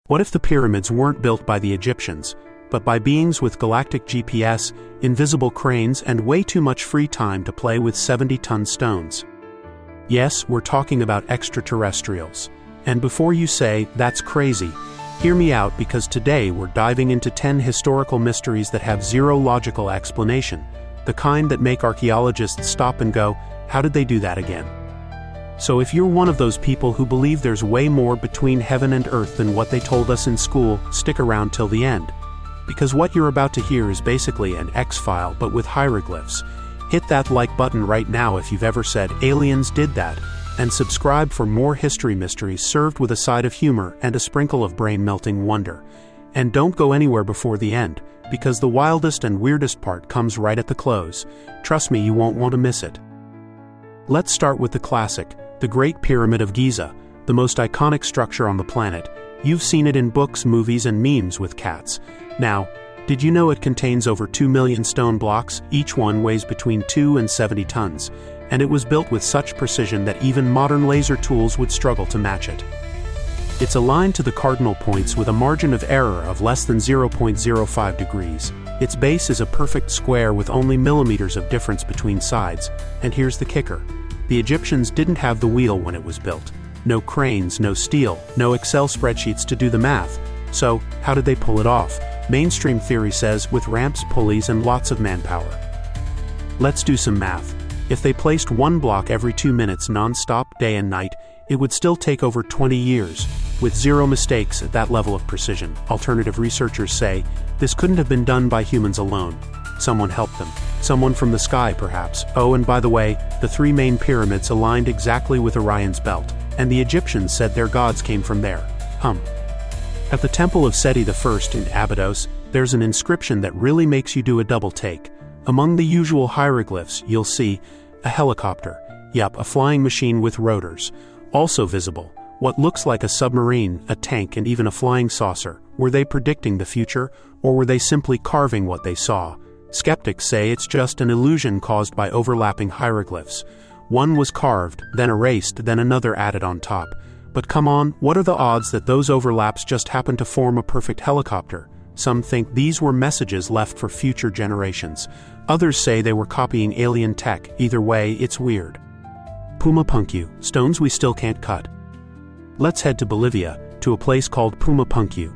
What if the pyramids weren't built by the Egyptians, but by beings with galactic GPS, invisible cranes, and way too much free time to play with 70-ton stones? Yes, we're talking about extraterrestrials. And before you say, "That's crazy," hear me out, because today we're diving into 10 historical mysteries that have zero logical explanation, the kind that make archaeologists stop and go, "How did they do that again?" So if you're one of those people who believe there's way more between heaven and earth than what they told us in school, stick around till the end. Because what you're about to hear is basically an X-File but with hieroglyphs. Hit that like button right now if you've ever said, "Aliens did that," and subscribe for more history mysteries served with a side of humor and a sprinkle of brain-melting wonder. And don't go anywhere before the end, because the wildest and weirdest part comes right at the close. Trust me, you won't want to miss it. Let's start with the classic, the Great Pyramid of Giza, the most iconic structure on the planet. You've seen it in books, movies, and memes with cats. Now, did you know it contains over 2 million stone blocks? Each one weighs between 2 and 70 tons, and it was built with such precision that even modern laser tools would struggle to match it. It's aligned to the cardinal points with a margin of error of less than 0.05 degrees. Its base is a perfect square with only millimeters of difference between sides, and here's the kicker. The Egyptians didn't have the wheel when it was built. No cranes, no steel, no Excel spreadsheets to do the math. So, how did they pull it off? Mainstream theory says with ramps, pulleys, and lots of manpower. Let's do some math. If they placed one block every 2 minutes non-stop, day and night, it would still take over 20 years, with zero mistakes at that level of precision. Alternative researchers say this couldn't have been done by humans alone. Someone helped them. Someone from the sky, perhaps. Oh, and by the way, the 3 main pyramids aligned exactly with Orion's belt, and the Egyptians said their gods came from there. At the Temple of Seti I in Abydos, there's an inscription that really makes you do a double take. Among the usual hieroglyphs, you'll see a helicopter. Yep, a flying machine with rotors. Also visible, what looks like a submarine, a tank, and even a flying saucer. Were they predicting the future, or were they simply carving what they saw? Skeptics say it's just an illusion caused by overlapping hieroglyphs. One was carved, then erased, then another added on top. But come on, what are the odds that those overlaps just happen to form a perfect helicopter? Some think these were messages left for future generations. Others say they were copying alien tech. Either way, it's weird. Puma Punku, stones we still can't cut. Let's head to Bolivia, to a place called Puma Punku.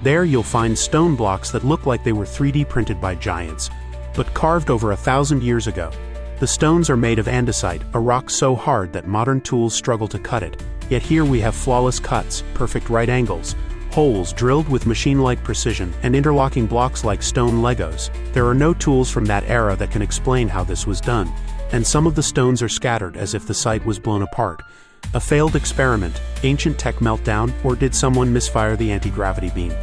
There you'll find stone blocks that look like they were 3D printed by giants, but carved over 1,000 years ago. The stones are made of andesite, a rock so hard that modern tools struggle to cut it. Yet here we have flawless cuts, perfect right angles, holes drilled with machine-like precision, and interlocking blocks like stone Legos. There are no tools from that era that can explain how this was done, and some of the stones are scattered as if the site was blown apart. A failed experiment, ancient tech meltdown, or did someone misfire the anti-gravity beam?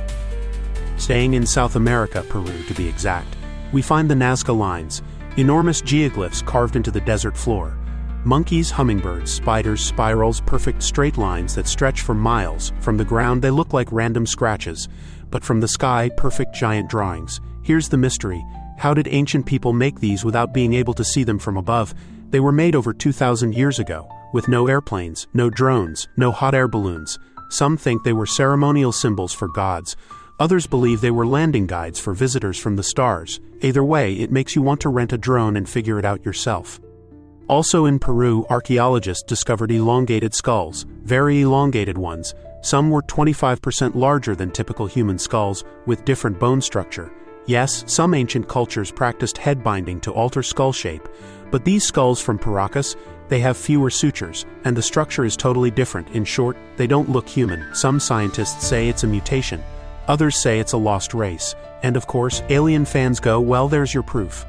Staying in South America, Peru to be exact, we find the Nazca Lines, enormous geoglyphs carved into the desert floor. Monkeys, hummingbirds, spiders, spirals, perfect straight lines that stretch for miles. From the ground they look like random scratches, but from the sky, perfect giant drawings. Here's the mystery. How did ancient people make these without being able to see them from above? They were made over 2,000 years ago, with no airplanes, no drones, no hot air balloons. Some think they were ceremonial symbols for gods. Others believe they were landing guides for visitors from the stars. Either way, it makes you want to rent a drone and figure it out yourself. Also in Peru, archaeologists discovered elongated skulls, very elongated ones. Some were 25% larger than typical human skulls, with different bone structure. Yes, some ancient cultures practiced head binding to alter skull shape, but these skulls from Paracas, they have fewer sutures, and the structure is totally different. In short, they don't look human. Some scientists say it's a mutation. Others say it's a lost race. And of course, alien fans go, well, there's your proof.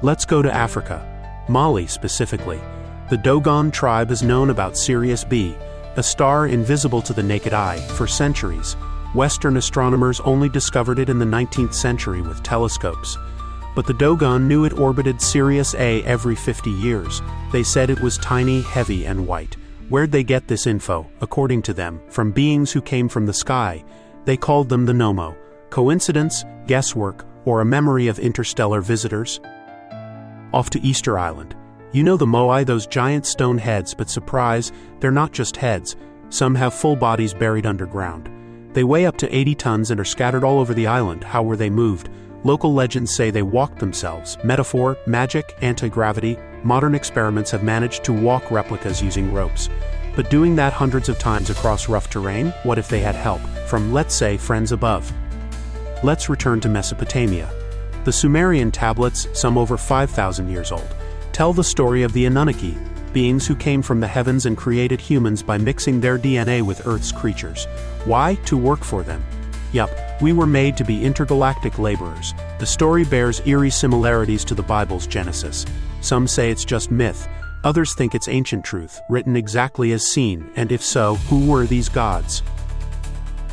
Let's go to Africa. Mali specifically. The Dogon tribe is known about Sirius B, a star invisible to the naked eye, for centuries. Western astronomers only discovered it in the 19th century with telescopes. But the Dogon knew it orbited Sirius A every 50 years. They said it was tiny, heavy, and white. Where'd they get this info? According to them, from beings who came from the sky. They called them the Nomo. Coincidence, guesswork, or a memory of interstellar visitors? Off to Easter Island. You know the Moai, those giant stone heads, but surprise, they're not just heads. Some have full bodies buried underground. They weigh up to 80 tons and are scattered all over the island. How were they moved? Local legends say they walked themselves. Metaphor, magic, anti-gravity. Modern experiments have managed to walk replicas using ropes. But doing that hundreds of times across rough terrain? What if they had help from, let's say, friends above? Let's return to Mesopotamia. The Sumerian tablets, some over 5,000 years old, tell the story of the Anunnaki, beings who came from the heavens and created humans by mixing their DNA with Earth's creatures. Why? To work for them. Yup, we were made to be intergalactic laborers. The story bears eerie similarities to the Bible's Genesis. Some say it's just myth, others think it's ancient truth, written exactly as seen, and if so, who were these gods?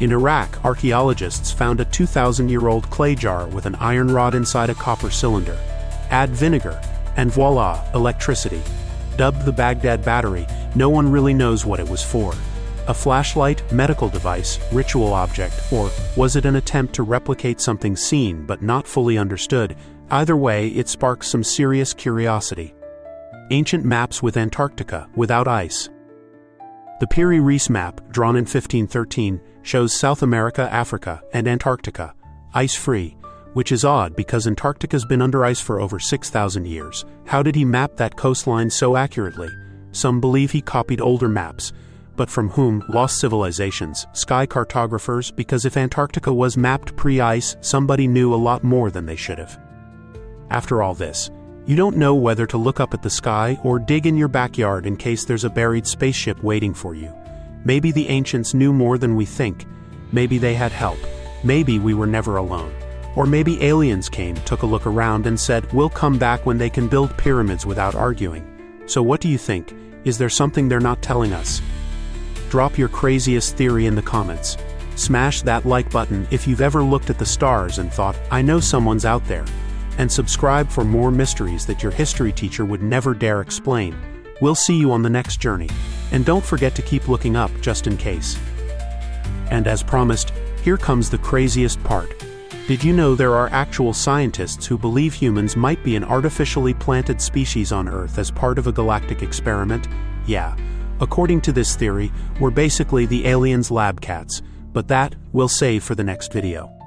In Iraq, archaeologists found a 2,000-year-old clay jar with an iron rod inside a copper cylinder. Add vinegar, and voila, electricity. Dubbed the Baghdad Battery, no one really knows what it was for. A flashlight, medical device, ritual object, or was it an attempt to replicate something seen but not fully understood? Either way, it sparks some serious curiosity. Ancient maps with Antarctica, without ice. The Piri-Reis map, drawn in 1513, shows South America, Africa, and Antarctica, ice-free, which is odd because Antarctica's been under ice for over 6,000 years. How did he map that coastline so accurately? Some believe he copied older maps, but from whom? Lost civilizations, sky cartographers, because if Antarctica was mapped pre-ice, somebody knew a lot more than they should have. After all this, you don't know whether to look up at the sky or dig in your backyard in case there's a buried spaceship waiting for you. Maybe the ancients knew more than we think. Maybe they had help. Maybe we were never alone. Or maybe aliens came, took a look around and said, we'll come back when they can build pyramids without arguing. So what do you think? Is there something they're not telling us? Drop your craziest theory in the comments. Smash that like button if you've ever looked at the stars and thought, I know someone's out there. And subscribe for more mysteries that your history teacher would never dare explain. We'll see you on the next journey. And don't forget to keep looking up just in case. And as promised, here comes the craziest part. Did you know there are actual scientists who believe humans might be an artificially planted species on Earth as part of a galactic experiment? Yeah. According to this theory, we're basically the aliens' lab cats, but that we'll save for the next video.